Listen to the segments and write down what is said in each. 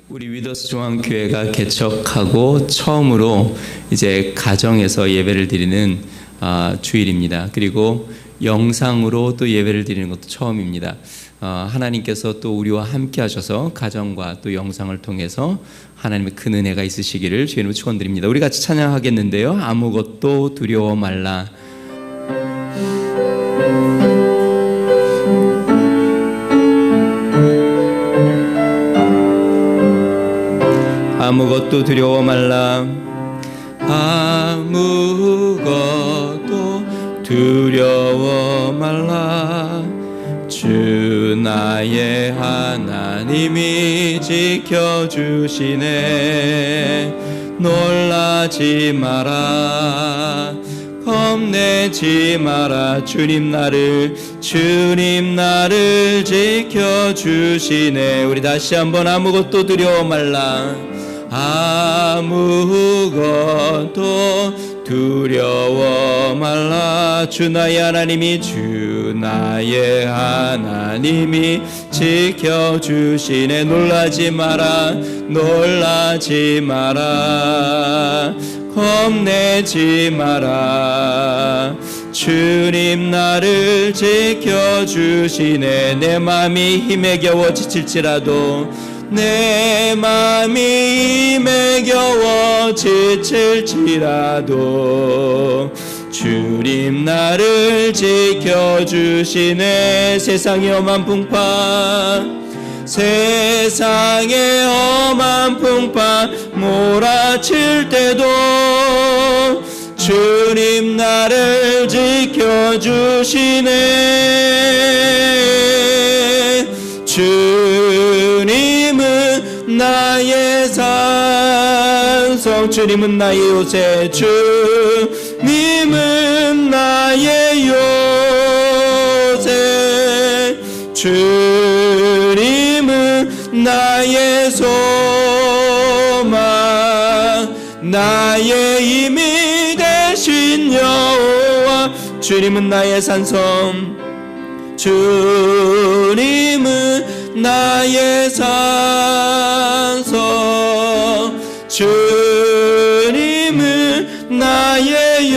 우리 위더스 중앙교회가 개척하고 처음으로 이제 가정에서 예배를 드리는 주일입니다. 그리고 영상으로 또 예배를 드리는 것도 처음입니다. 하나님께서 또 우리와 함께 하셔서 가정과 또 영상을 통해서 하나님의 큰 은혜가 있으시기를 주의 이름으로 축원드립니다. 우리 같이 찬양하겠는데요. 아무것도 두려워 말라. 아무것도 두려워 말라. 아무것도 두려워 말라. 주 나의 하나님이 지켜주시네. 놀라지 마라. 겁내지 마라. 주님 나를 지켜주시네. 우리 다시 한번 아무것도 두려워 말라. 아무것도 두려워 말라. 주 나의 하나님이 지켜주시네. 놀라지 마라. 겁내지 마라. 주님 나를 지켜주시네. 내 마음이 힘에 겨워 지칠지라도 주님 나를 지켜주시네. 세상의 험한 풍파 몰아칠 때도 주님 나를 지켜주시네. 주님은 나의 산성, 주님은 나의 요새, 주님은 나의 요새, 주님은 나의 소망, 나의 힘이 되신 여호와. 주님은 나의 산성, 주님은 나의 산성, 주님은 나의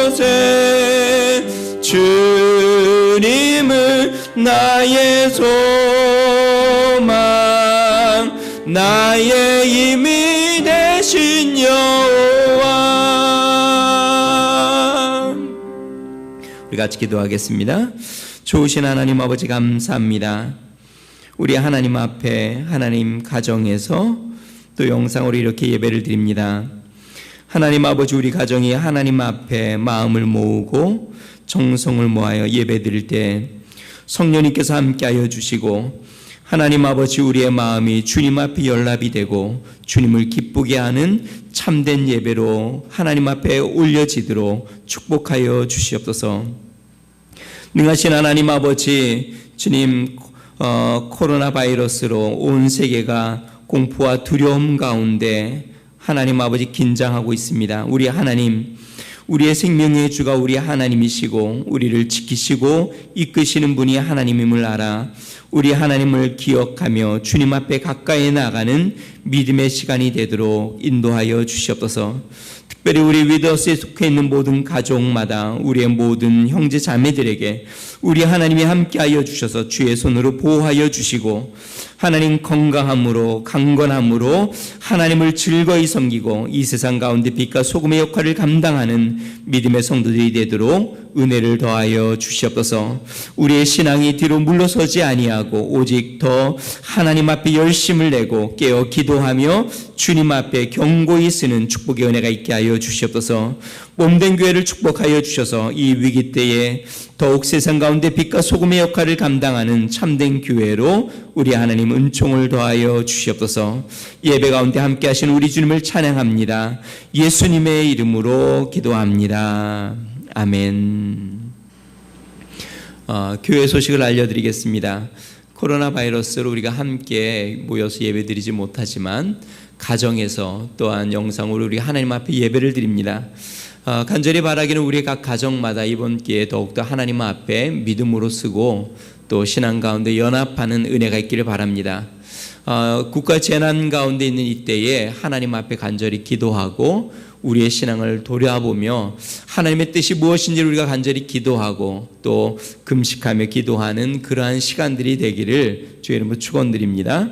요새, 주님은 나의 소망, 나의 힘이 되신 여호와. 우리 같이 기도하겠습니다. 좋으신 하나님 아버지 감사합니다. 우리 하나님 앞에, 하나님 가정에서 또 영상으로 이렇게 예배를 드립니다. 하나님 아버지, 우리 가정이 하나님 앞에 마음을 모으고 정성을 모아여 예배 드릴 때 성령님께서 함께하여 주시고, 하나님 아버지, 우리의 마음이 주님 앞에 연락이 되고 주님을 기쁘게 하는 참된 예배로 하나님 앞에 올려지도록 축복하여 주시옵소서. 능하신 하나님 아버지, 주님, 코로나 바이러스로 온 세계가 공포와 두려움 가운데 하나님 아버지 긴장하고 있습니다. 우리 하나님, 우리의 생명의 주가 우리 하나님이시고 우리를 지키시고 이끄시는 분이 하나님임을 알아 우리 하나님을 기억하며 주님 앞에 가까이 나가는 믿음의 시간이 되도록 인도하여 주시옵소서. 특별히 우리 위더스에 속해 있는 모든 가족마다 우리의 모든 형제 자매들에게 우리 하나님이 함께하여 주셔서 주의 손으로 보호하여 주시고, 하나님 건강함으로 강건함으로 하나님을 즐거이 섬기고 이 세상 가운데 빛과 소금의 역할을 감당하는 믿음의 성도들이 되도록 은혜를 더하여 주시옵소서. 우리의 신앙이 뒤로 물러서지 아니하고 오직 더 하나님 앞에 열심을 내고 깨어 기도하며 주님 앞에 경고히 쓰는 축복의 은혜가 있게 하여 주시옵소서. 몸된 교회를 축복하여 주셔서 이 위기 때에 더욱 세상 가운데 빛과 소금의 역할을 감당하는 참된 교회로 우리 하나님 은총을 더하여 주시옵소서. 예배 가운데 함께 하신 우리 주님을 찬양합니다. 예수님의 이름으로 기도합니다. 아멘. 교회 소식을 알려드리겠습니다. 코로나 바이러스로 우리가 함께 모여서 예배드리지 못하지만 가정에서 또한 영상으로 우리 하나님 앞에 예배를 드립니다. 간절히 바라기는 우리 각 가정마다 이번 기회에 더욱더 하나님 앞에 믿음으로 쓰고 또 신앙 가운데 연합하는 은혜가 있기를 바랍니다. 국가 재난 가운데 있는 이때에 하나님 앞에 간절히 기도하고 우리의 신앙을 돌아보며 하나님의 뜻이 무엇인지 우리가 간절히 기도하고 또 금식하며 기도하는 그러한 시간들이 되기를 주의 이름으로 축원드립니다.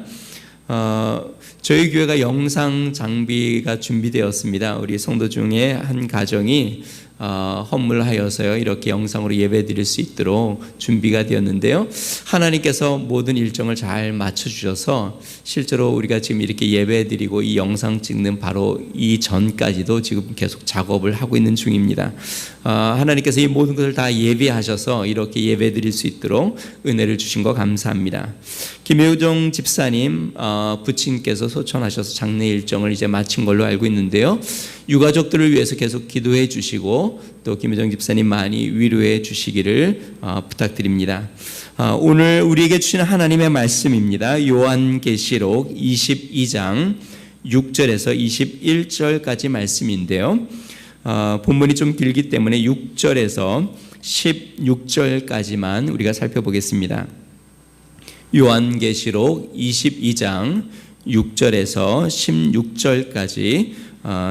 저희 교회가 영상 장비가 준비되었습니다. 우리 성도 중에 한 가정이 헌물하여서요 이렇게 영상으로 예배드릴 수 있도록 준비가 되었는데요. 하나님께서 모든 일정을 잘 맞춰주셔서 실제로 우리가 지금 이렇게 예배드리고 이 영상 찍는 바로 이 전까지도 지금 계속 작업을 하고 있는 중입니다. 하나님께서 이 모든 것을 다 예비하셔서 이렇게 예배드릴 수 있도록 은혜를 주신 거 감사합니다. 김효정 집사님 부친께서 소천하셔서 장례 일정을 이제 마친 걸로 알고 있는데요. 유가족들을 위해서 계속 기도해 주시고 또 김효정 집사님 많이 위로해 주시기를 부탁드립니다. 오늘 우리에게 주시는 하나님의 말씀입니다. 요한계시록 22장 6절에서 21절까지 말씀인데요. 본문이 좀 길기 때문에 6절에서 16절까지만 우리가 살펴보겠습니다. 요한계시록 22장 6절에서 16절까지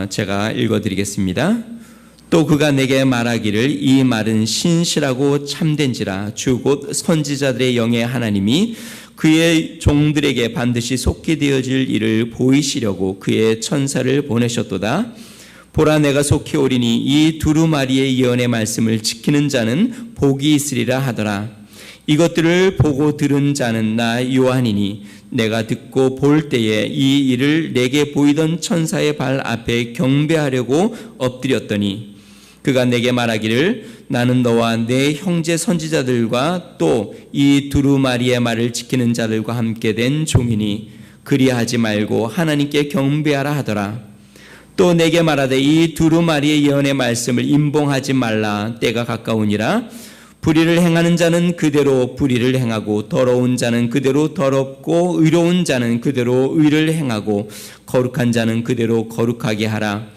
제가 읽어드리겠습니다. 또 그가 내게 말하기를 이 말은 신실하고 참된지라 주 곧 선지자들의 영의 하나님이 그의 종들에게 반드시 속히 되어질 일을 보이시려고 그의 천사를 보내셨도다. 보라 내가 속히 오리니 이 두루마리의 예언의 말씀을 지키는 자는 복이 있으리라 하더라. 이것들을 보고 들은 자는 나 요한이니 내가 듣고 볼 때에 이 일을 내게 보이던 천사의 발 앞에 경배하려고 엎드렸더니 그가 내게 말하기를 나는 너와 내 형제 선지자들과 또 이 두루마리의 말을 지키는 자들과 함께 된 종이니 그리하지 말고 하나님께 경배하라 하더라. 또 내게 말하되 이 두루마리의 예언의 말씀을 임봉하지 말라. 때가 가까우니라. 불의를 행하는 자는 그대로 불의를 행하고 더러운 자는 그대로 더럽고 의로운 자는 그대로 의를 행하고 거룩한 자는 그대로 거룩하게 하라.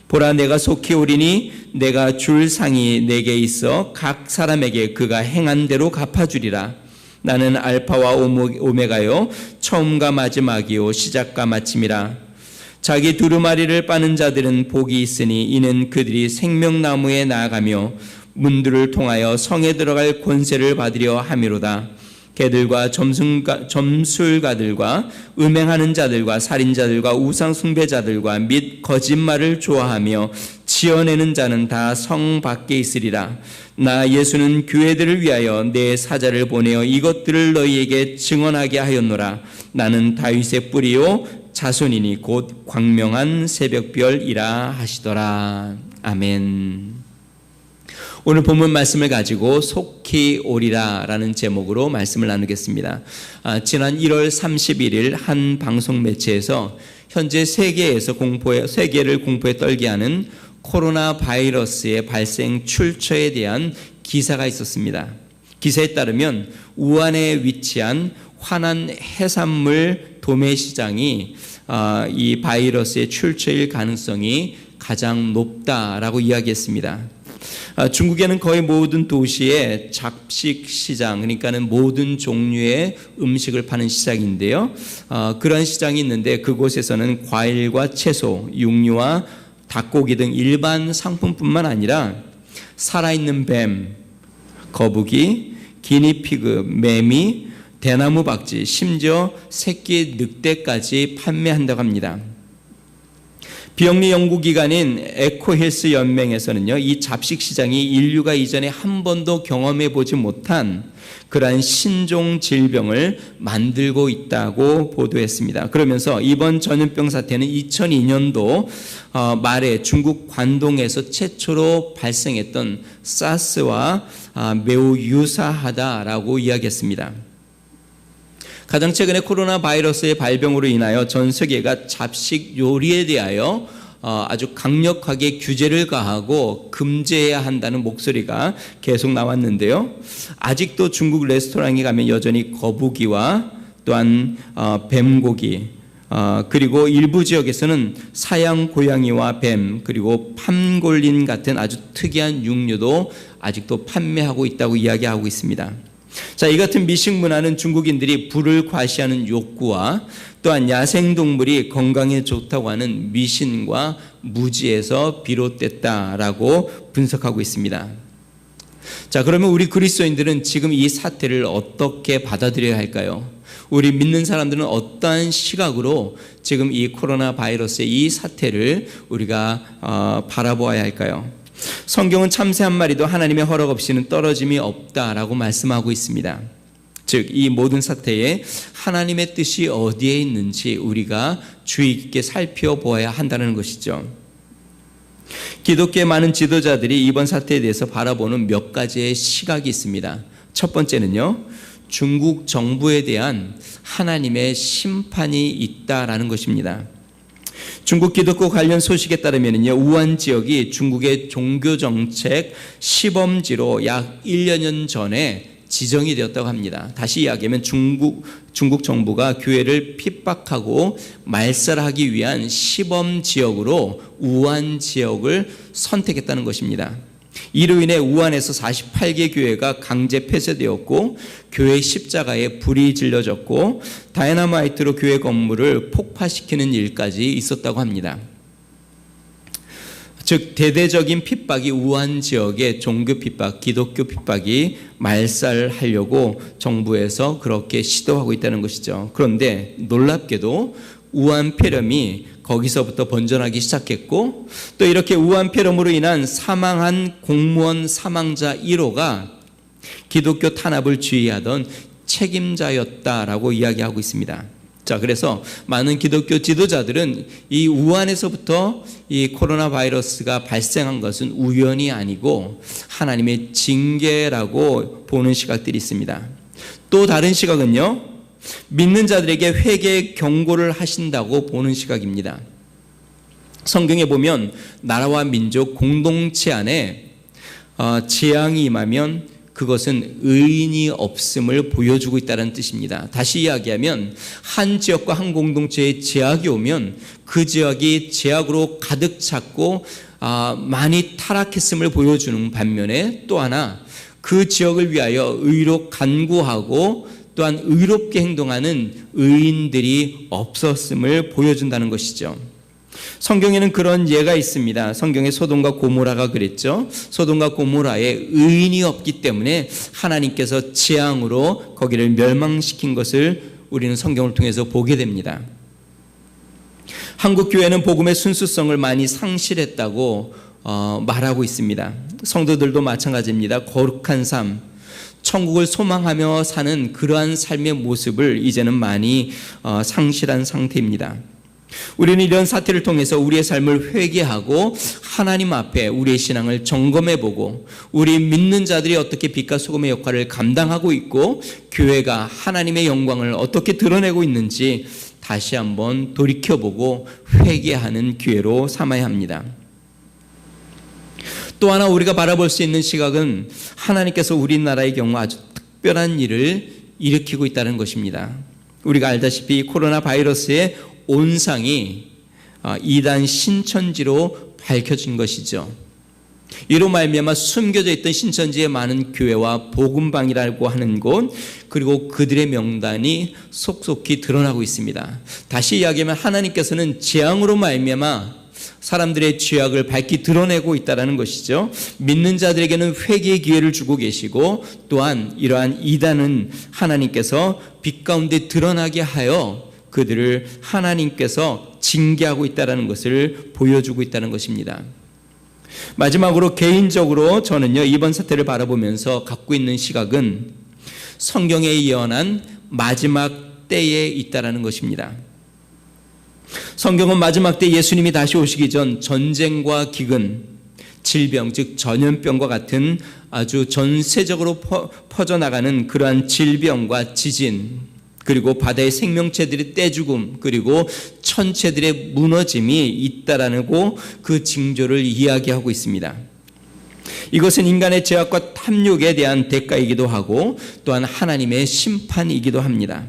보라 내가 속히 오리니 내가 줄 상이 내게 있어 각 사람에게 그가 행한 대로 갚아주리라. 나는 알파와 오메가요 처음과 마지막이요 시작과 마침이라. 자기 두루마리를 빠는 자들은 복이 있으니 이는 그들이 생명나무에 나아가며 문들을 통하여 성에 들어갈 권세를 받으려 함이로다. 개들과 점술가들과 음행하는 자들과 살인자들과 우상숭배자들과 및 거짓말을 좋아하며 지어내는 자는 다 성 밖에 있으리라. 나 예수는 교회들을 위하여 내 사자를 보내어 이것들을 너희에게 증언하게 하였노라. 나는 다윗의 뿌리요 자손이니 곧 광명한 새벽별이라 하시더라. 아멘. 오늘 본문 말씀을 가지고 속히 오리라 라는 제목으로 말씀을 나누겠습니다. 지난 1월 31일 한 방송 매체에서 현재 세계를 공포에 떨게 하는 코로나 바이러스의 발생 출처에 대한 기사가 있었습니다. 기사에 따르면 우한에 위치한 화난 해산물 도매 시장이 이 바이러스의 출처일 가능성이 가장 높다라고 이야기했습니다. 중국에는 거의 모든 도시에 잡식 시장, 그러니까는 모든 종류의 음식을 파는 시장인데요. 그런 시장이 있는데 그곳에서는 과일과 채소, 육류와 닭고기 등 일반 상품뿐만 아니라 살아있는 뱀, 거북이, 기니피그, 매미, 대나무 박쥐, 심지어 새끼 늑대까지 판매한다고 합니다. 비영리 연구기관인 에코헬스 연맹에서는요, 이 잡식 시장이 인류가 이전에 한 번도 경험해 보지 못한 그러한 신종 질병을 만들고 있다고 보도했습니다. 그러면서 이번 전염병 사태는 2002년도 말에 중국 관동에서 최초로 발생했던 사스와 매우 유사하다라고 이야기했습니다. 가장 최근에 코로나 바이러스의 발병으로 인하여 전 세계가 잡식 요리에 대하여 아주 강력하게 규제를 가하고 금지해야 한다는 목소리가 계속 나왔는데요. 아직도 중국 레스토랑에 가면 여전히 거북이와 또한 뱀고기, 그리고 일부 지역에서는 사양 고양이와 뱀, 그리고 팜골린 같은 아주 특이한 육류도 아직도 판매하고 있다고 이야기하고 있습니다. 자, 이 같은 미식 문화는 중국인들이 불을 과시하는 욕구와 또한 야생동물이 건강에 좋다고 하는 미신과 무지에서 비롯됐다라고 분석하고 있습니다. 자, 그러면 우리 그리스도인들은 지금 이 사태를 어떻게 받아들여야 할까요? 우리 믿는 사람들은 어떠한 시각으로 지금 이 코로나 바이러스의 이 사태를 우리가 바라보아야 할까요? 성경은 참새 한 마리도 하나님의 허락 없이는 떨어짐이 없다라고 말씀하고 있습니다. 즉, 이 모든 사태에 하나님의 뜻이 어디에 있는지 우리가 주의 깊게 살펴보아야 한다는 것이죠. 기독교의 많은 지도자들이 이번 사태에 대해서 바라보는 몇 가지의 시각이 있습니다. 첫 번째는요, 중국 정부에 대한 하나님의 심판이 있다라는 것입니다. 중국 기독교 관련 소식에 따르면요, 우한 지역이 중국의 종교정책 시범지로 약 1년 전에 지정이 되었다고 합니다. 다시 이야기하면 중국 정부가 교회를 핍박하고 말살하기 위한 시범 지역으로 우한 지역을 선택했다는 것입니다. 이로 인해 우한에서 48개 교회가 강제 폐쇄되었고 교회 십자가에 불이 질러졌고 다이너마이트로 교회 건물을 폭파시키는 일까지 있었다고 합니다. 즉, 대대적인 핍박이 우한 지역의 종교 핍박, 기독교 핍박이 말살하려고 정부에서 그렇게 시도하고 있다는 것이죠. 그런데 놀랍게도 우한 폐렴이 거기서부터 번져나기 시작했고, 또 이렇게 우한 폐렴으로 인한 사망한 공무원 사망자 1호가 기독교 탄압을 지휘하던 책임자였다라고 이야기하고 있습니다. 자, 그래서 많은 기독교 지도자들은 이 우한에서부터 이 코로나 바이러스가 발생한 것은 우연이 아니고 하나님의 징계라고 보는 시각들이 있습니다. 또 다른 시각은요, 믿는 자들에게 회개 경고를 하신다고 보는 시각입니다. 성경에 보면 나라와 민족 공동체 안에 재앙이 임하면 그것은 의인이 없음을 보여주고 있다는 뜻입니다. 다시 이야기하면 한 지역과 한 공동체에 재앙이 오면 그 지역이 재앙으로 가득 찼고 많이 타락했음을 보여주는 반면에, 또 하나 그 지역을 위하여 의로 간구하고 또한 의롭게 행동하는 의인들이 없었음을 보여준다는 것이죠. 성경에는 그런 예가 있습니다. 성경에 소돔과 고모라가 그랬죠. 소돔과 고모라에 의인이 없기 때문에 하나님께서 재앙으로 거기를 멸망시킨 것을 우리는 성경을 통해서 보게 됩니다. 한국 교회는 복음의 순수성을 많이 상실했다고 말하고 있습니다. 성도들도 마찬가지입니다. 거룩한 삶, 천국을 소망하며 사는 그러한 삶의 모습을 이제는 많이 상실한 상태입니다. 우리는 이런 사태를 통해서 우리의 삶을 회개하고 하나님 앞에 우리의 신앙을 점검해보고 우리 믿는 자들이 어떻게 빛과 소금의 역할을 감당하고 있고 교회가 하나님의 영광을 어떻게 드러내고 있는지 다시 한번 돌이켜보고 회개하는 기회로 삼아야 합니다. 또 하나 우리가 바라볼 수 있는 시각은 하나님께서 우리나라의 경우 아주 특별한 일을 일으키고 있다는 것입니다. 우리가 알다시피 코로나 바이러스의 온상이 이단 신천지로 밝혀진 것이죠. 이로 말미암아 숨겨져 있던 신천지의 많은 교회와 복음방이라고 하는 곳, 그리고 그들의 명단이 속속히 드러나고 있습니다. 다시 이야기하면 하나님께서는 재앙으로 말미암아 사람들의 죄악을 밝히 드러내고 있다는 것이죠. 믿는 자들에게는 회개의 기회를 주고 계시고, 또한 이러한 이단은 하나님께서 빛 가운데 드러나게 하여 그들을 하나님께서 징계하고 있다는 것을 보여주고 있다는 것입니다. 마지막으로 개인적으로 저는요, 이번 사태를 바라보면서 갖고 있는 시각은 성경에 예언한 마지막 때에 있다는 것입니다. 성경은 마지막 때 예수님이 다시 오시기 전 전쟁과 기근, 질병, 즉 전염병과 같은 아주 전세적으로 퍼져나가는 그러한 질병과 지진, 그리고 바다의 생명체들의 떼죽음, 그리고 천체들의 무너짐이 잇따르고 그 징조를 이야기하고 있습니다. 이것은 인간의 죄악과 탐욕에 대한 대가이기도 하고 또한 하나님의 심판이기도 합니다.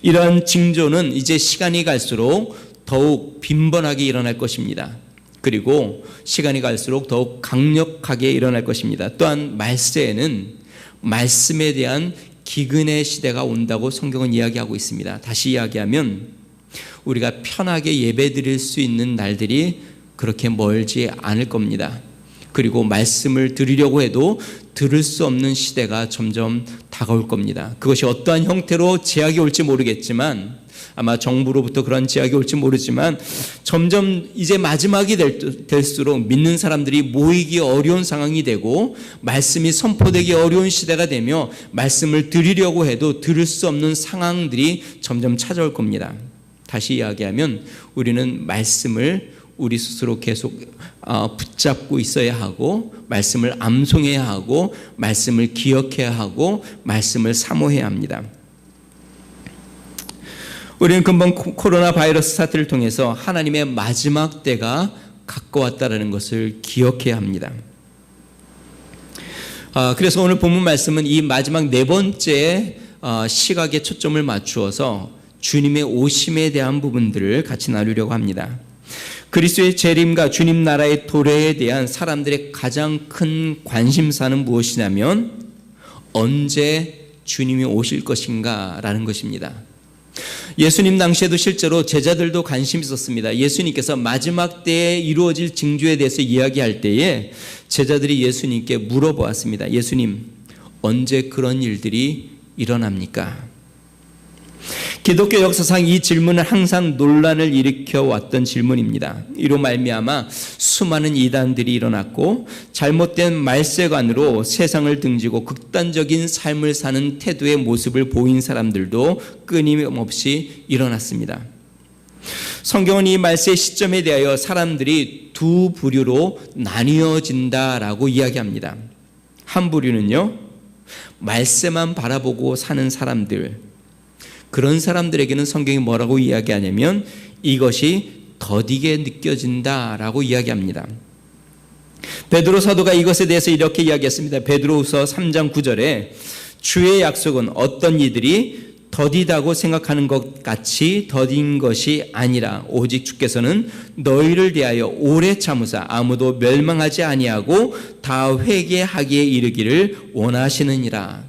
이러한 징조는 이제 시간이 갈수록 더욱 빈번하게 일어날 것입니다. 그리고 시간이 갈수록 더욱 강력하게 일어날 것입니다. 또한 말세에는 말씀에 대한 기근의 시대가 온다고 성경은 이야기하고 있습니다. 다시 이야기하면 우리가 편하게 예배드릴 수 있는 날들이 그렇게 멀지 않을 겁니다. 그리고 말씀을 드리려고 해도 들을 수 없는 시대가 점점 다가올 겁니다. 그것이 어떠한 형태로 제약이 올지 모르겠지만, 아마 정부로부터 그런 제약이 올지 모르지만, 점점 이제 마지막이 될수록 믿는 사람들이 모이기 어려운 상황이 되고 말씀이 선포되기 어려운 시대가 되며 말씀을 드리려고 해도 들을 수 없는 상황들이 점점 찾아올 겁니다. 다시 이야기하면 우리는 말씀을 우리 스스로 계속 붙잡고 있어야 하고, 말씀을 암송해야 하고, 말씀을 기억해야 하고, 말씀을 사모해야 합니다. 우리는 금방 코로나 바이러스 사태를 통해서 하나님의 마지막 때가 가까웠다는 것을 기억해야 합니다. 그래서 오늘 본문 말씀은 이 마지막 네 번째 시각에 초점을 맞추어서 주님의 오심에 대한 부분들을 같이 나누려고 합니다. 그리스도의 재림과 주님 나라의 도래에 대한 사람들의 가장 큰 관심사는 무엇이냐면 언제 주님이 오실 것인가 라는 것입니다. 예수님 당시에도 실제로 제자들도 관심이 있었습니다. 예수님께서 마지막 때에 이루어질 징조에 대해서 이야기할 때에 제자들이 예수님께 물어보았습니다. 예수님, 언제 그런 일들이 일어납니까? 기독교 역사상 이 질문은 항상 논란을 일으켜 왔던 질문입니다. 이로 말미암아 수많은 이단들이 일어났고 잘못된 말세관으로 세상을 등지고 극단적인 삶을 사는 태도의 모습을 보인 사람들도 끊임없이 일어났습니다. 성경은 이 말세의 시점에 대하여 사람들이 두 부류로 나뉘어진다라고 이야기합니다. 한 부류는요, 말세만 바라보고 사는 사람들, 그런 사람들에게는 성경이 뭐라고 이야기하냐면 이것이 더디게 느껴진다라고 이야기합니다. 베드로 사도가 이것에 대해서 이렇게 이야기했습니다. 베드로후서 3장 9절에 주의 약속은 어떤 이들이 더디다고 생각하는 것 같이 더딘 것이 아니라 오직 주께서는 너희를 대하여 오래 참으사 아무도 멸망하지 아니하고 다 회개하기에 이르기를 원하시느니라.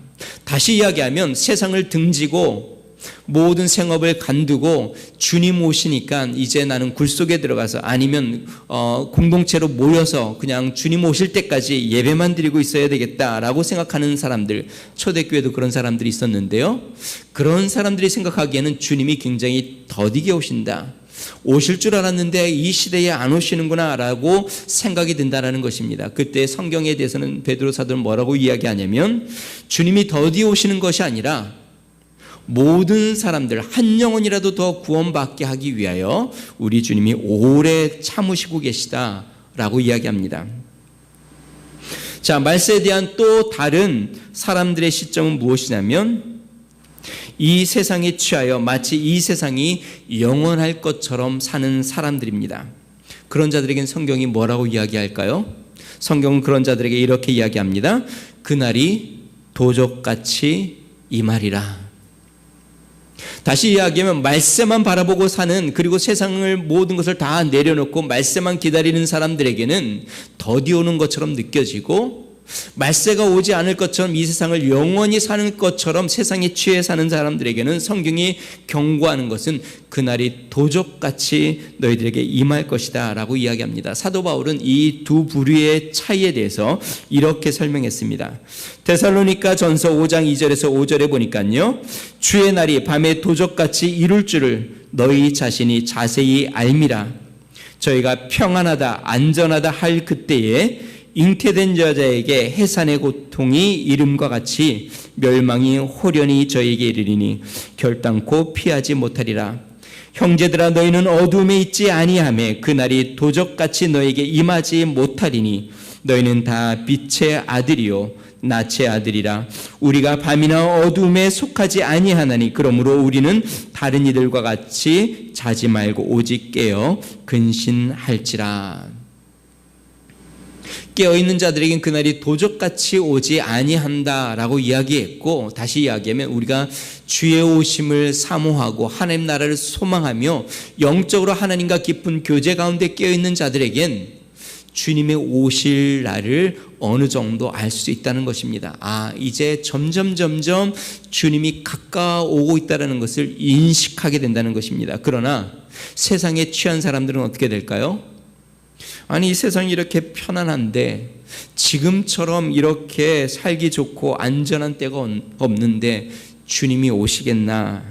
다시 이야기하면 세상을 등지고 모든 생업을 간두고 주님 오시니까 이제 나는 굴 속에 들어가서 아니면 공동체로 모여서 그냥 주님 오실 때까지 예배만 드리고 있어야 되겠다라고 생각하는 사람들, 초대교회도 그런 사람들이 있었는데요, 그런 사람들이 생각하기에는 주님이 굉장히 더디게 오신다, 오실 줄 알았는데 이 시대에 안 오시는구나 라고 생각이 든다는 것입니다. 그때 성경에 대해서는 베드로 사도는 뭐라고 이야기하냐면 주님이 더디 오시는 것이 아니라 모든 사람들 한 영혼이라도 더 구원받게 하기 위하여 우리 주님이 오래 참으시고 계시다라고 이야기합니다. 자, 말세에 대한 또 다른 사람들의 시점은 무엇이냐면 이 세상에 취하여 마치 이 세상이 영원할 것처럼 사는 사람들입니다. 그런 자들에게는 성경이 뭐라고 이야기할까요? 성경은 그런 자들에게 이렇게 이야기합니다. 그날이 도적같이 임하리라. 다시 이야기하면 말세만 바라보고 사는, 그리고 세상을 모든 것을 다 내려놓고 말세만 기다리는 사람들에게는 더디 오는 것처럼 느껴지고, 말세가 오지 않을 것처럼 이 세상을 영원히 사는 것처럼 세상에 취해 사는 사람들에게는 성경이 경고하는 것은 그날이 도적같이 너희들에게 임할 것이다 라고 이야기합니다. 사도 바울은 이 두 부류의 차이에 대해서 이렇게 설명했습니다. 데살로니가 전서 5장 2절에서 5절에 보니까요, 주의 날이 밤에 도적같이 이룰 줄을 너희 자신이 자세히 알미라. 저희가 평안하다 안전하다 할 그때에 잉태된 여자에게 해산의 고통이 이름과 같이 멸망이 호련히 저에게 이르리니 결단코 피하지 못하리라. 형제들아, 너희는 어둠에 있지 아니하매 그날이 도적같이 너에게 임하지 못하리니 너희는 다 빛의 아들이요 낯의 아들이라. 우리가 밤이나 어둠에 속하지 아니하나니 그러므로 우리는 다른 이들과 같이 자지 말고 오직 깨어 근신할지라. 깨어있는 자들에겐 그날이 도적같이 오지 아니한다라고 이야기했고, 다시 이야기하면 우리가 주의 오심을 사모하고 하나님 나라를 소망하며 영적으로 하나님과 깊은 교제 가운데 깨어있는 자들에겐 주님의 오실 날을 어느 정도 알 수 있다는 것입니다. 이제 점점 주님이 가까워오고 있다는 것을 인식하게 된다는 것입니다. 그러나 세상에 취한 사람들은 어떻게 될까요? 아니, 이 세상이 이렇게 편안한데, 지금처럼 이렇게 살기 좋고 안전한 때가 없는데 주님이 오시겠나?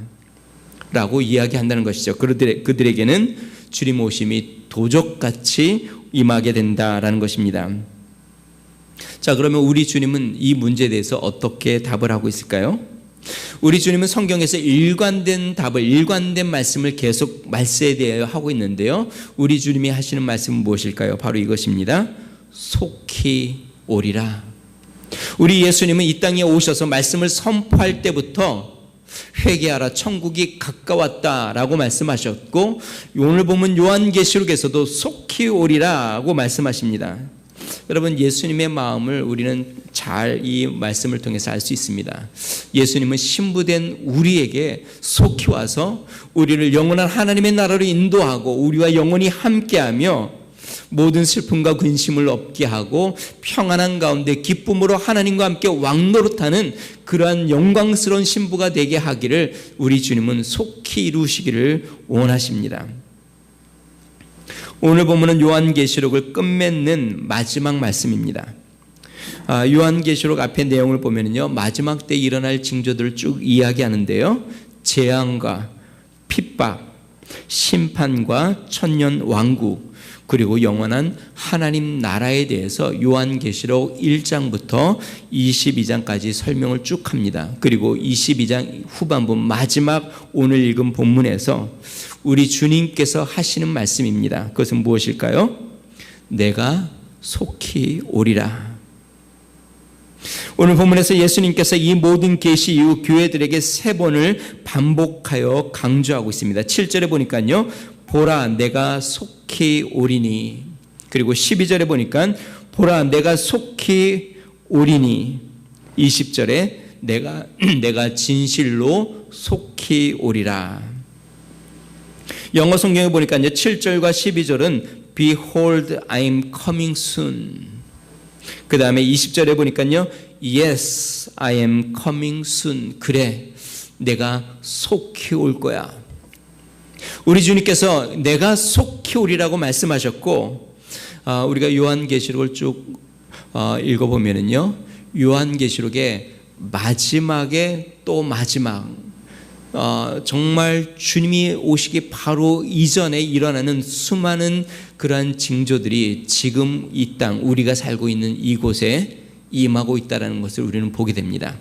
라고 이야기한다는 것이죠. 그들에게는 주님 오심이 도적같이 임하게 된다라는 것입니다. 자, 그러면 우리 주님은 이 문제에 대해서 어떻게 답을 하고 있을까요? 우리 주님은 성경에서 일관된 말씀을 계속 말세에 대하여 하고 있는데요, 우리 주님이 하시는 말씀은 무엇일까요? 바로 이것입니다. 속히 오리라. 우리 예수님은 이 땅에 오셔서 말씀을 선포할 때부터 회개하라, 천국이 가까웠다라고 말씀하셨고, 오늘 보면 요한계시록에서도 속히 오리라고 말씀하십니다. 여러분, 예수님의 마음을 우리는 잘 이 말씀을 통해서 알 수 있습니다. 예수님은 신부된 우리에게 속히 와서 우리를 영원한 하나님의 나라로 인도하고 우리와 영원히 함께하며 모든 슬픔과 근심을 없게 하고 평안한 가운데 기쁨으로 하나님과 함께 왕노릇하는 그러한 영광스러운 신부가 되게 하기를 우리 주님은 속히 이루시기를 원하십니다. 오늘 본문은 요한계시록을 끝맺는 마지막 말씀입니다. 요한계시록 앞에 내용을 보면요, 마지막 때 일어날 징조들을 쭉 이야기하는데요, 재앙과 핍박, 심판과 천년 왕국, 그리고 영원한 하나님 나라에 대해서 요한계시록 1장부터 22장까지 설명을 쭉 합니다. 그리고 22장 후반부 마지막 오늘 읽은 본문에서 우리 주님께서 하시는 말씀입니다. 그것은 무엇일까요? 내가 속히 오리라. 오늘 본문에서 예수님께서 이 모든 계시 이후 교회들에게 3번을 반복하여 강조하고 있습니다. 7절에 보니까요, 보라 내가 속히 오리니, 그리고 12절에 보니까 보라 내가 속히 오리니, 20절에 내가 진실로 속히 오리라. 영어 성경에 보니까요, 7절과 12절은 Behold, I am coming soon. 그 다음에 20절에 보니까요, Yes, I am coming soon. 그래, 내가 속히 올 거야. 우리 주님께서 내가 속히 오리라고 말씀하셨고, 우리가 요한계시록을 쭉 읽어보면요, 요한계시록의 마지막에 또 마지막, 정말 주님이 오시기 바로 이전에 일어나는 수많은 그러한 징조들이 지금 이 땅, 우리가 살고 있는 이곳에 임하고 있다는 것을 우리는 보게 됩니다.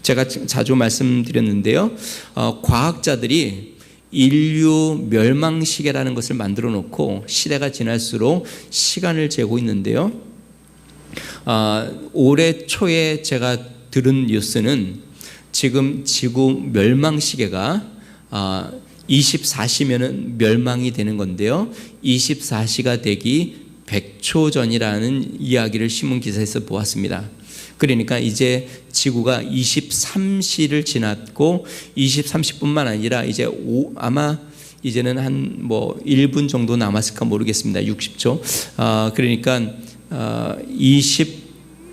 제가 자주 말씀드렸는데요, 과학자들이 인류 멸망 시계라는 것을 만들어 놓고 시대가 지날수록 시간을 재고 있는데요, 올해 초에 제가 들은 뉴스는 지금 지구 멸망 시계가 24시면은 멸망이 되는 건데요, 24시가 되기 100초 전이라는 이야기를 신문 기사에서 보았습니다. 그러니까 이제 지구가 23시를 지났고 23시뿐만 아니라 이제 아마 이제는 한 1분 정도 남았을까 모르겠습니다. 60초. 그러니까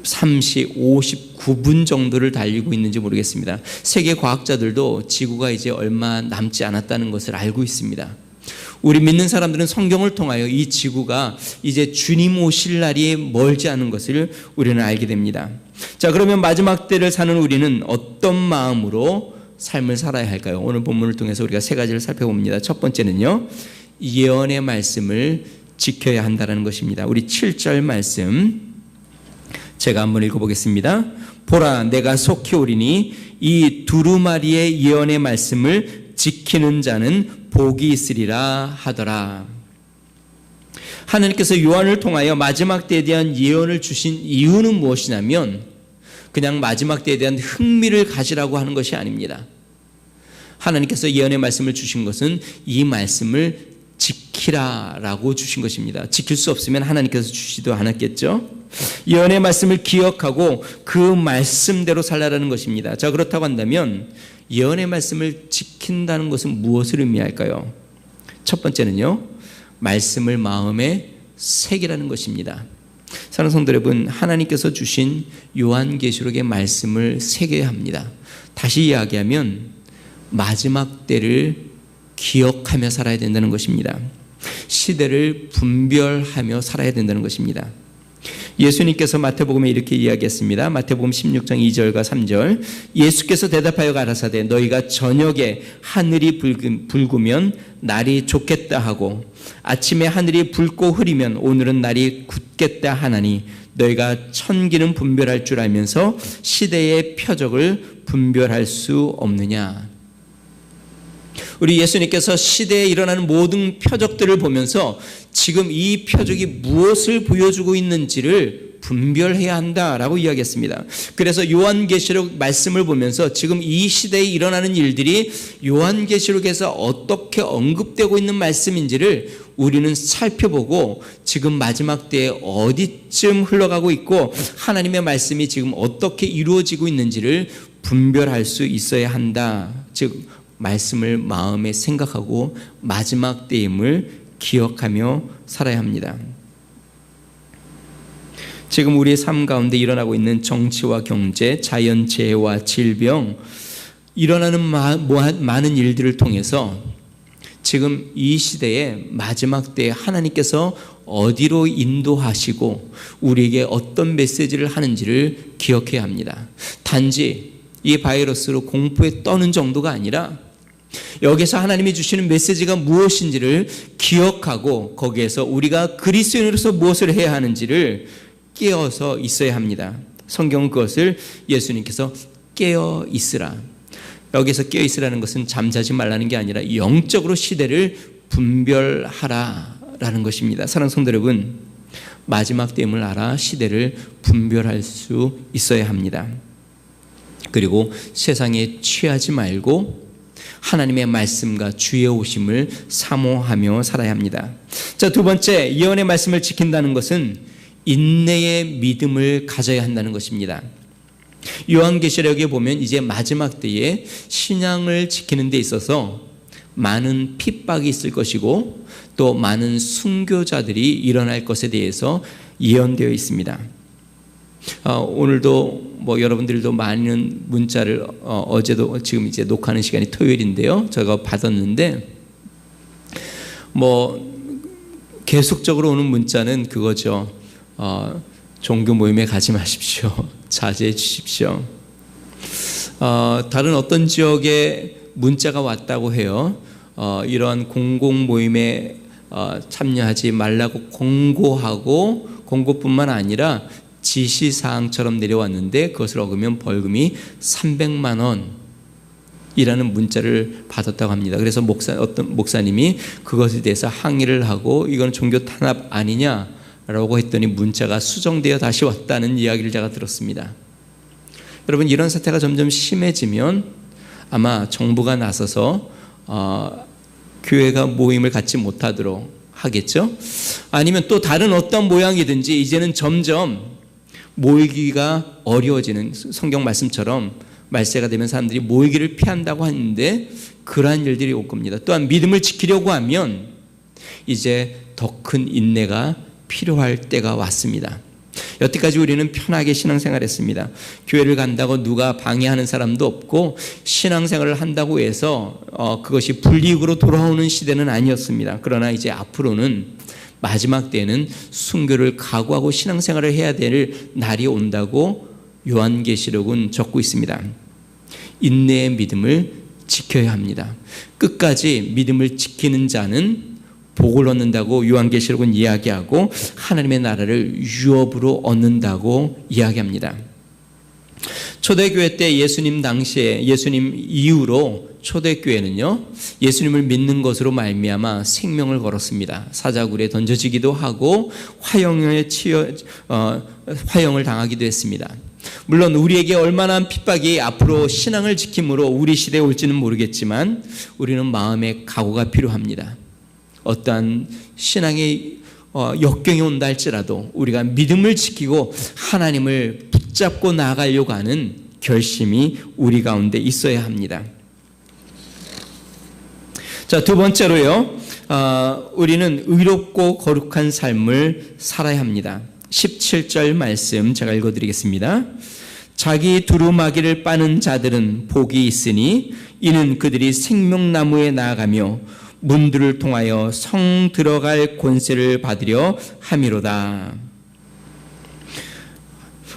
23시 59분 정도를 달리고 있는지 모르겠습니다. 세계 과학자들도 지구가 이제 얼마 남지 않았다는 것을 알고 있습니다. 우리 믿는 사람들은 성경을 통하여 이 지구가 이제 주님 오실 날이 멀지 않은 것을 우리는 알게 됩니다. 자, 그러면 마지막 때를 사는 우리는 어떤 마음으로 삶을 살아야 할까요? 오늘 본문을 통해서 우리가 3가지를 살펴봅니다. 첫 번째는요, 예언의 말씀을 지켜야 한다는 것입니다. 우리 7절 말씀 제가 한번 읽어보겠습니다. 보라 내가 속히 오리니 이 두루마리의 예언의 말씀을 지키는 자는 복이 있으리라 하더라. 하나님께서 요한을 통하여 마지막 때에 대한 예언을 주신 이유는 무엇이냐면 그냥 마지막 때에 대한 흥미를 가지라고 하는 것이 아닙니다. 하나님께서 예언의 말씀을 주신 것은 이 말씀을 지키라라고 주신 것입니다. 지킬 수 없으면 하나님께서 주시지도 않았겠죠. 예언의 말씀을 기억하고 그 말씀대로 살라라는 것입니다. 자, 그렇다고 한다면 예언의 말씀을 지킨다는 것은 무엇을 의미할까요? 첫 번째는요, 말씀을 마음에 세계라는 것입니다. 사랑하는 성도 여러분, 하나님께서 주신 요한계시록의 말씀을 새겨야 합니다. 다시 이야기하면 마지막 때를 기억하며 살아야 된다는 것입니다. 시대를 분별하며 살아야 된다는 것입니다. 예수님께서 마태복음에 이렇게 이야기했습니다. 마태복음 16장 2절과 3절. 예수께서 대답하여 가라사대 너희가 저녁에 하늘이 붉으면 날이 좋겠다 하고 아침에 하늘이 붉고 흐리면 오늘은 날이 굳겠다 하나니 너희가 천기는 분별할 줄 알면서 시대의 표적을 분별할 수 없느냐. 우리 예수님께서 시대에 일어나는 모든 표적들을 보면서 지금 이 표적이 무엇을 보여주고 있는지를 분별해야 한다라고 이야기했습니다. 그래서 요한계시록 말씀을 보면서 지금 이 시대에 일어나는 일들이 요한계시록에서 어떻게 언급되고 있는 말씀인지를 우리는 살펴보고 지금 마지막 때에 어디쯤 흘러가고 있고 하나님의 말씀이 지금 어떻게 이루어지고 있는지를 분별할 수 있어야 한다. 즉 말씀을 마음에 생각하고 마지막 때임을 기억하며 살아야 합니다. 지금 우리의 삶 가운데 일어나고 있는 정치와 경제, 자연재해와 질병, 일어나는 많은 일들을 통해서 지금 이 시대에 마지막 때에 하나님께서 어디로 인도하시고 우리에게 어떤 메시지를 하는지를 기억해야 합니다. 단지 이 바이러스로 공포에 떠는 정도가 아니라 여기서 하나님이 주시는 메시지가 무엇인지를 기억하고 거기에서 우리가 그리스도인으로서 무엇을 해야 하는지를 깨어서 있어야 합니다. 성경은 그것을 예수님께서 깨어 있으라. 여기서 깨어 있으라는 것은 잠자지 말라는 게 아니라 영적으로 시대를 분별하라라는 것입니다. 사랑하는 성도 여러분, 마지막 때임을 알아 시대를 분별할 수 있어야 합니다. 그리고 세상에 취하지 말고 하나님의 말씀과 주의 오심을 사모하며 살아야 합니다. 자, 두 번째, 예언의 말씀을 지킨다는 것은 인내의 믿음을 가져야 한다는 것입니다. 요한계시록에 보면 이제 마지막 때에 신앙을 지키는 데 있어서 많은 핍박이 있을 것이고 또 많은 순교자들이 일어날 것에 대해서 예언되어 있습니다. 오늘도 여러분들도 많은 문자를 어제도 지금 이제 녹화하는 시간이 토요일인데요. 제가 받았는데 계속적으로 오는 문자는 그거죠. 종교 모임에 가지 마십시오. 자제해 주십시오. 다른 어떤 지역에 문자가 왔다고 해요. 이러한 공공 모임에 참여하지 말라고 공고하고 공고뿐만 아니라 지시사항처럼 내려왔는데 그것을 어기면 벌금이 300만 원이라는 문자를 받았다고 합니다. 그래서 어떤 목사님이 그것에 대해서 항의를 하고 이건 종교 탄압 아니냐라고 했더니 문자가 수정되어 다시 왔다는 이야기를 제가 들었습니다. 여러분, 이런 사태가 점점 심해지면 아마 정부가 나서서 교회가 모임을 갖지 못하도록 하겠죠. 아니면 또 다른 어떤 모양이든지 이제는 점점 모이기가 어려워지는, 성경 말씀처럼 말세가 되면 사람들이 모이기를 피한다고 하는데 그러한 일들이 올 겁니다. 또한 믿음을 지키려고 하면 이제 더 큰 인내가 필요할 때가 왔습니다. 여태까지 우리는 편하게 신앙생활했습니다. 교회를 간다고 누가 방해하는 사람도 없고 신앙생활을 한다고 해서 그것이 불이익으로 돌아오는 시대는 아니었습니다. 그러나 이제 앞으로는 마지막 때에는 순교를 각오하고 신앙생활을 해야 될 날이 온다고 요한계시록은 적고 있습니다. 인내의 믿음을 지켜야 합니다. 끝까지 믿음을 지키는 자는 복을 얻는다고 요한계시록은 이야기하고 하나님의 나라를 유업으로 얻는다고 이야기합니다. 초대교회 때 예수님 당시에, 예수님 이후로 초대교회는요, 예수님을 믿는 것으로 말미암아 생명을 걸었습니다. 사자굴에 던져지기도 하고 화형을 당하기도 했습니다. 물론 우리에게 얼마나 핍박이 앞으로 신앙을 지킴으로 우리 시대에 올지는 모르겠지만 우리는 마음의 각오가 필요합니다. 어떠한 신앙의 역경이 온다 할지라도 우리가 믿음을 지키고 하나님을 붙잡고 나아가려고 하는 결심이 우리 가운데 있어야 합니다. 자, 두 번째로요, 우리는 의롭고 거룩한 삶을 살아야 합니다. 17절 말씀 제가 읽어드리겠습니다. 자기 두루마기를 빠는 자들은 복이 있으니 이는 그들이 생명나무에 나아가며 문들을 통하여 성 들어갈 권세를 받으려 함이로다.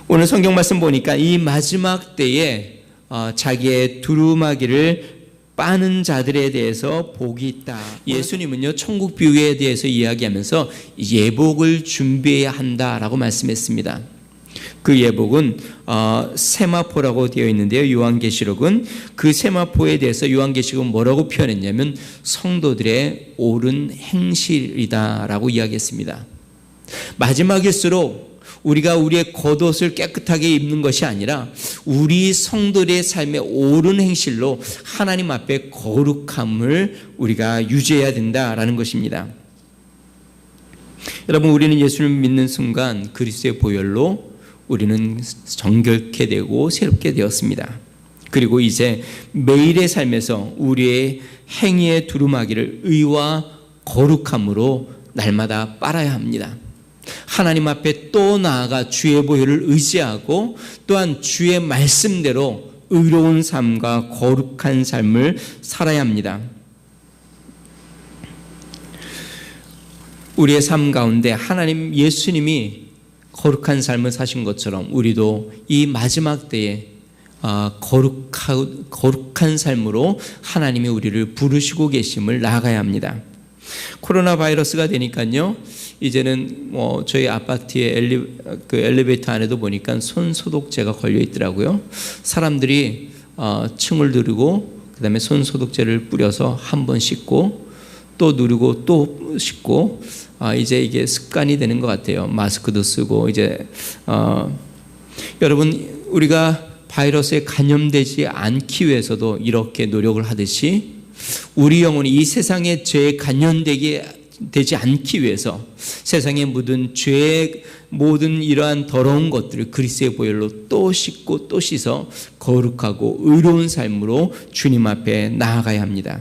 오늘 성경 말씀 보니까 이 마지막 때에 자기의 두루마기를 빠는 자들에 대해서 복이 있다. 예수님은요, 천국 비유에 대해서 이야기하면서 예복을 준비해야 한다라고 말씀했습니다. 그 예복은 세마포라고 되어 있는데요, 요한계시록은 그 세마포에 대해서 요한계시록은 뭐라고 표현했냐면 성도들의 옳은 행실이다라고 이야기했습니다. 마지막일수록 우리가 우리의 겉옷을 깨끗하게 입는 것이 아니라 우리 성도들의 삶의 옳은 행실로 하나님 앞에 거룩함을 우리가 유지해야 된다라는 것입니다. 여러분, 우리는 예수를 믿는 순간 그리스도의 보혈로 우리는 정결케 되고 새롭게 되었습니다. 그리고 이제 매일의 삶에서 우리의 행위의 두루마기를 의와 거룩함으로 날마다 빨아야 합니다. 하나님 앞에 또 나아가 주의 보혈을 의지하고 또한 주의 말씀대로 의로운 삶과 거룩한 삶을 살아야 합니다. 우리의 삶 가운데 하나님 예수님이 거룩한 삶을 사신 것처럼 우리도 이 마지막 때에 거룩한 삶으로 하나님이 우리를 부르시고 계심을 나아가야 합니다. 코로나 바이러스가 되니까요, 이제는 저희 아파트의 엘리베이터 안에도 보니까 손 소독제가 걸려 있더라고요. 사람들이 층을 누르고 그다음에 손 소독제를 뿌려서 한 번 씻고 또 누르고 또 씻고, 이제 이게 습관이 되는 것 같아요. 마스크도 쓰고 이제 여러분, 우리가 바이러스에 감염되지 않기 위해서도 이렇게 노력을 하듯이 우리 영혼이 이 세상의 죄에 감염되지 않기 위해서 세상에 묻은 죄의 모든 이러한 더러운 것들을 그리스도의 보혈로 또 씻고 또 씻어 거룩하고 의로운 삶으로 주님 앞에 나아가야 합니다.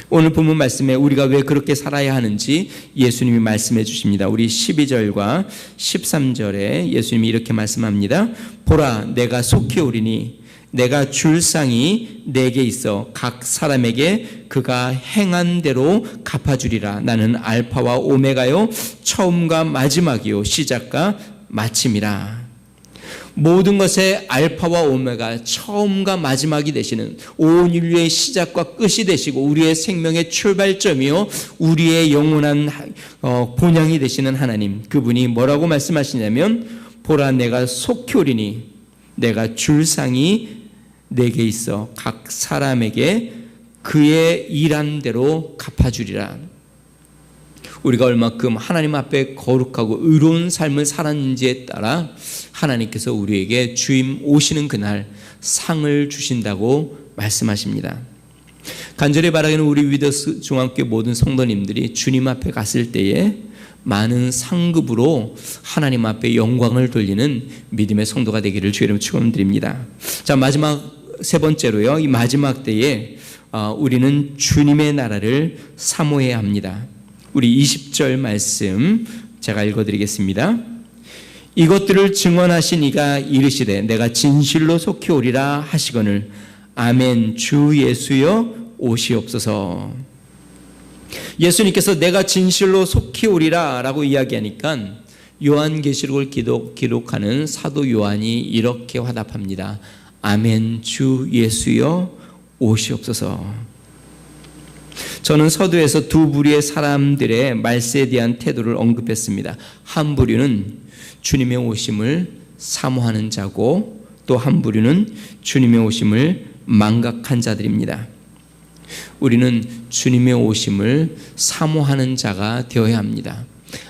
오늘 본문 말씀에 우리가 왜 그렇게 살아야 하는지 예수님이 말씀해 주십니다. 우리 12절과 13절에 예수님이 이렇게 말씀합니다. 보라, 내가 속히 오리니 내가 줄 상이 내게 있어 각 사람에게 그가 행한 대로 갚아주리라. 나는 알파와 오메가요, 처음과 마지막이요, 시작과 마침이라. 모든 것의 알파와 오메가, 처음과 마지막이 되시는, 온 인류의 시작과 끝이 되시고 우리의 생명의 출발점이요 우리의 영원한 본향이 되시는 하나님, 그분이 뭐라고 말씀하시냐면, 보라, 내가 속히 오리니 내가 줄 상이 내게 있어 각 사람에게 그의 일한 대로 갚아주리라. 우리가 얼마큼 하나님 앞에 거룩하고 의로운 삶을 살았는지에 따라 하나님께서 우리에게 주임 오시는 그날 상을 주신다고 말씀하십니다. 간절히 바라기는 우리 위더스 중앙교회 모든 성도님들이 주님 앞에 갔을 때에 많은 상급으로 하나님 앞에 영광을 돌리는 믿음의 성도가 되기를 주의 이름으로 축원드립니다. 자, 마지막 세 번째로요, 이 마지막 때에 우리는 주님의 나라를 사모해야 합니다. 우리 20절 말씀 제가 읽어드리겠습니다. 이것들을 증언하신 이가 이르시되 내가 진실로 속히 오리라 하시거늘 아멘. 주 예수여 오시옵소서. 예수님께서 내가 진실로 속히 오리라 라고 이야기하니까 요한계시록을 기록하는 사도 요한이 이렇게 화답합니다. 아멘. 주 예수여 오시옵소서. 저는 서두에서 두 부류의 사람들의 말세에 대한 태도를 언급했습니다. 한 부류는 주님의 오심을 사모하는 자고 또 한 부류는 주님의 오심을 망각한 자들입니다. 우리는 주님의 오심을 사모하는 자가 되어야 합니다.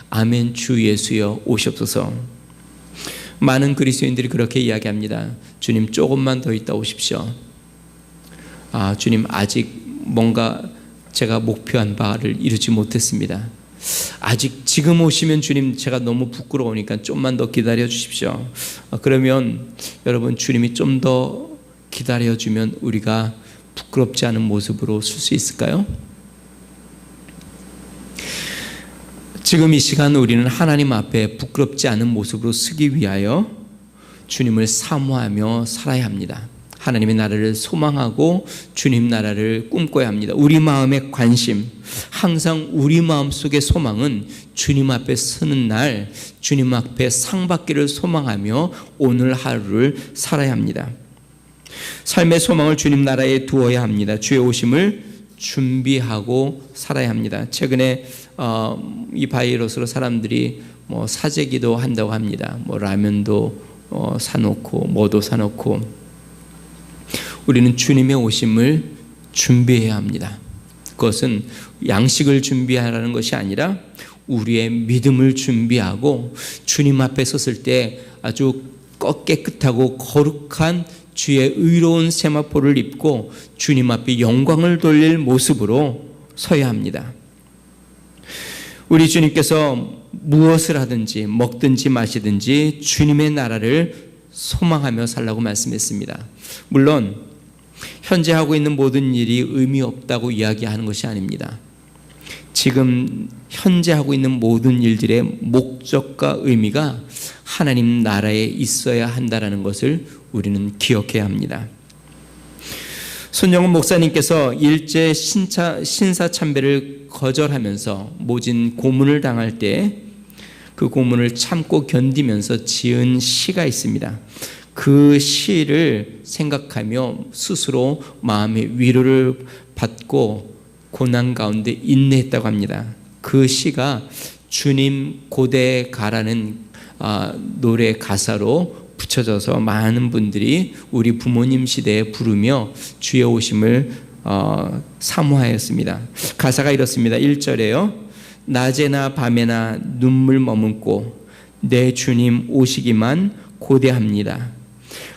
아멘. 주 예수여 오시옵소서. 많은 그리스도인들이 그렇게 이야기합니다. 주님, 조금만 더 있다 오십시오. 주님, 아직 뭔가 제가 목표한 바를 이루지 못했습니다. 아직 지금 오시면 주님, 제가 너무 부끄러우니까 좀만 더 기다려 주십시오. 그러면 여러분, 주님이 좀 더 기다려주면 우리가 부끄럽지 않은 모습으로 설 수 있을까요? 지금 이 시간 우리는 하나님 앞에 부끄럽지 않은 모습으로 서기 위하여 주님을 사모하며 살아야 합니다. 하나님의 나라를 소망하고 주님 나라를 꿈꿔야 합니다. 우리 마음의 관심, 항상 우리 마음속의 소망은 주님 앞에 서는 날 주님 앞에 상 받기를 소망하며 오늘 하루를 살아야 합니다. 삶의 소망을 주님 나라에 두어야 합니다. 주의 오심을 준비하고 살아야 합니다. 최근에 이 바이러스로 사람들이 사재기도 한다고 합니다. 라면도 사놓고 뭐도 사놓고, 우리는 주님의 오심을 준비해야 합니다. 그것은 양식을 준비하라는 것이 아니라 우리의 믿음을 준비하고 주님 앞에 섰을 때 아주 깨끗하고 거룩한 주의 의로운 세마포를 입고 주님 앞에 영광을 돌릴 모습으로 서야 합니다. 우리 주님께서 무엇을 하든지 먹든지 마시든지 주님의 나라를 소망하며 살라고 말씀했습니다. 물론 현재 하고 있는 모든 일이 의미 없다고 이야기하는 것이 아닙니다. 지금 현재 하고 있는 모든 일들의 목적과 의미가 하나님 나라에 있어야 한다는 것을 우리는 기억해야 합니다. 손정은 목사님께서 일제 신사참배를 거절하면서 모진 고문을 당할 때 그 고문을 참고 견디면서 지은 시가 있습니다. 그 시를 생각하며 스스로 마음의 위로를 받고 고난 가운데 인내했다고 합니다. 그 시가 주님 고대에 가라는 노래 가사로 붙여져서 많은 분들이 우리 부모님 시대에 부르며 주의 오심을 사모하였습니다. 가사가 이렇습니다. 1절에요. 낮에나 밤에나 눈물 머금고 내 주님 오시기만 고대합니다.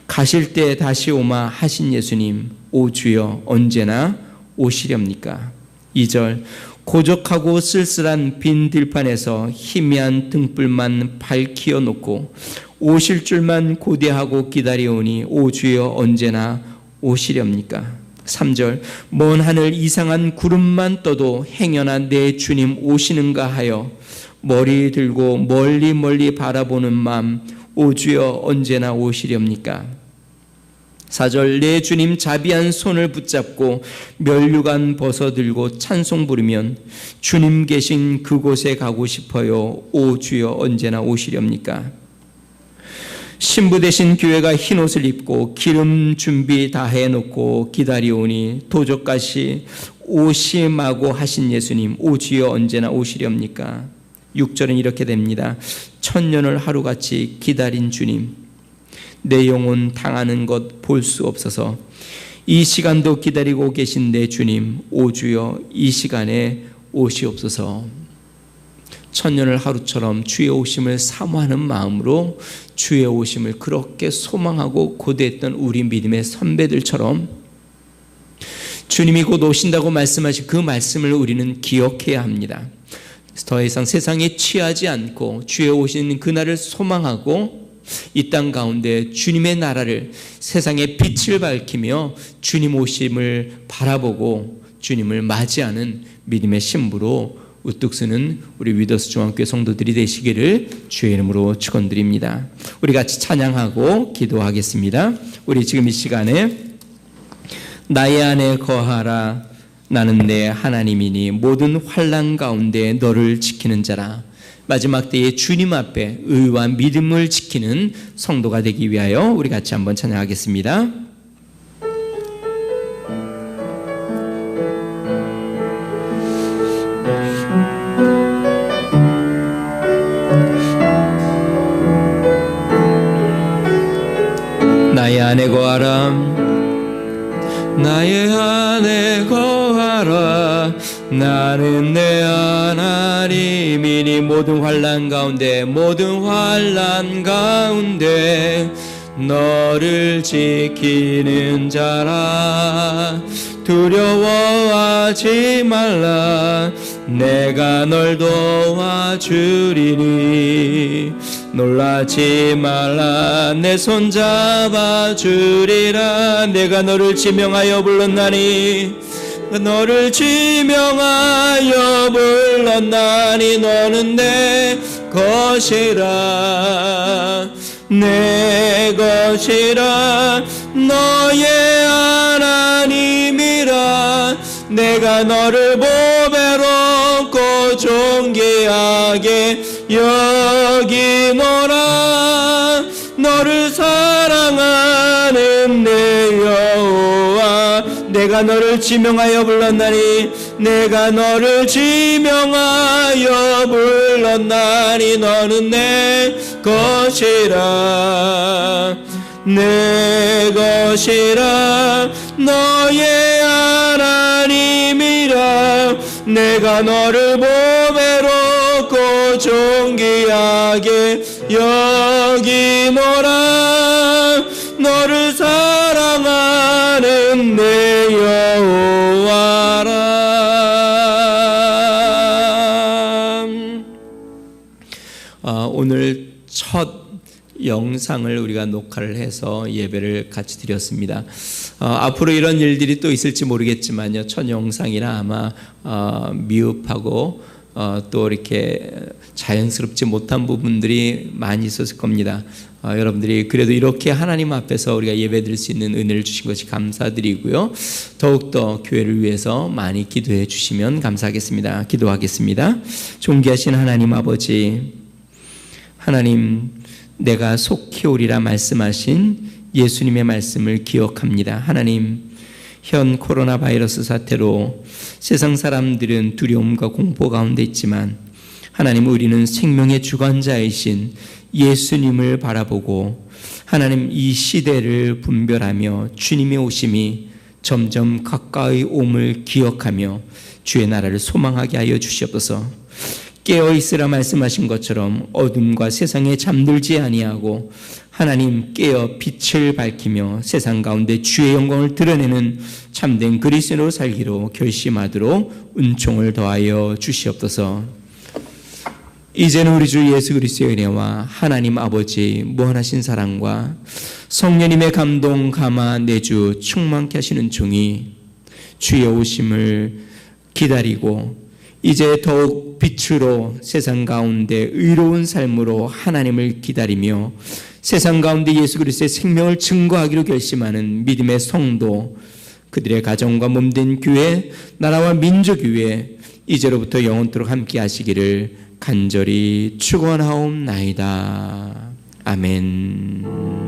가실 때 다시 오마 하신 예수님, 오 주여 언제나 오시렵니까? 2절, 고적하고 쓸쓸한 빈 들판에서 희미한 등불만 밝히어 놓고 오실 줄만 고대하고 기다려오니 오 주여 언제나 오시렵니까? 3절, 먼 하늘 이상한 구름만 떠도 행여나 내 주님 오시는가 하여 머리 들고 멀리 멀리 바라보는 맘, 오 주여 언제나 오시렵니까? 4절, 내 주님 자비한 손을 붙잡고 면류관 벗어들고 찬송 부르면 주님 계신 그곳에 가고 싶어요. 오 주여 언제나 오시렵니까? 신부 되신 교회가 흰옷을 입고 기름 준비 다 해놓고 기다리오니 도적같이 오심하고 하신 예수님, 오 주여 언제나 오시렵니까? 6절은 이렇게 됩니다. 천년을 하루같이 기다린 주님, 내 영혼 당하는 것 볼 수 없어서 이 시간도 기다리고 계신 내 주님, 오 주여 이 시간에 오시옵소서. 천년을 하루처럼 주의 오심을 사모하는 마음으로 주의 오심을 그렇게 소망하고 고대했던 우리 믿음의 선배들처럼 주님이 곧 오신다고 말씀하신 그 말씀을 우리는 기억해야 합니다. 더 이상 세상에 취하지 않고 주의 오시는 그날을 소망하고 이 땅 가운데 주님의 나라를, 세상의 빛을 밝히며 주님 오심을 바라보고 주님을 맞이하는 믿음의 신부로 우뚝 서는 우리 위더스 중앙교회 성도들이 되시기를 주의 이름으로 축원드립니다. 우리 같이 찬양하고 기도하겠습니다. 우리 지금 이 시간에 나의 안에 거하라, 나는 내 하나님이니 모든 환난 가운데 너를 지키는 자라. 마지막 때에 주님 앞에 의와 믿음을 지키는 성도가 되기 위하여 우리 같이 한번 찬양하겠습니다. 나의 안에 거하라, 나의 안에 거하라, 나는 내 하나님이니 모든 환난 가운데 너를 지키는 자라. 두려워하지 말라, 내가 널 도와주리니. 놀라지 말라, 내 손 잡아주리라. 내가 너를 지명하여 불렀나니 너를 지명하여 불렀나니 너는 내 것이라 내 것이라 너의 하나님이라 내가 너를 보배롭고 존귀하게 여기노라 너를 사랑하는 내 여호와 내가 너를 지명하여 불렀나니 내가 너를 지명하여 불렀나니 너는 내 것이라 내 것이라 너의 하나님이라 내가 너를 보배롭고 존귀하게 여기노라 너를 사랑하는 내 여호와라. 오늘 첫 영상을 우리가 녹화를 해서 예배를 같이 드렸습니다. 앞으로 이런 일들이 또 있을지 모르겠지만요. 첫 영상이라 아마 미흡하고 또 이렇게 자연스럽지 못한 부분들이 많이 있었을 겁니다. 여러분들이 그래도 이렇게 하나님 앞에서 우리가 예배드릴 수 있는 은혜를 주신 것이 감사드리고요. 더욱더 교회를 위해서 많이 기도해 주시면 감사하겠습니다. 기도하겠습니다. 존귀하신 하나님 아버지, 하나님 내가 속히 오리라 말씀하신 예수님의 말씀을 기억합니다. 하나님, 현 코로나 바이러스 사태로 세상 사람들은 두려움과 공포 가운데 있지만 하나님, 우리는 생명의 주관자이신 예수님을 바라보고 하나님 이 시대를 분별하며 주님의 오심이 점점 가까이 옴을 기억하며 주의 나라를 소망하게 하여 주시옵소서. 깨어있으라 말씀하신 것처럼 어둠과 세상에 잠들지 아니하고 하나님 깨어 빛을 밝히며 세상 가운데 주의 영광을 드러내는 참된 그리스도로 살기로 결심하도록 은총을 더하여 주시옵소서. 이제는 우리 주 예수 그리스도의 은혜와 하나님 아버지 무한하신 사랑과 성령님의 감동 감화 내주 충만케 하시는 종이 주의 오심을 기다리고 이제 더욱 빛으로 세상 가운데 의로운 삶으로 하나님을 기다리며 세상 가운데 예수 그리스도의 생명을 증거하기로 결심하는 믿음의 성도, 그들의 가정과 몸된 교회, 나라와 민족 위에 이제로부터 영원토록 함께 하시기를 간절히 축원하옵나이다. 아멘.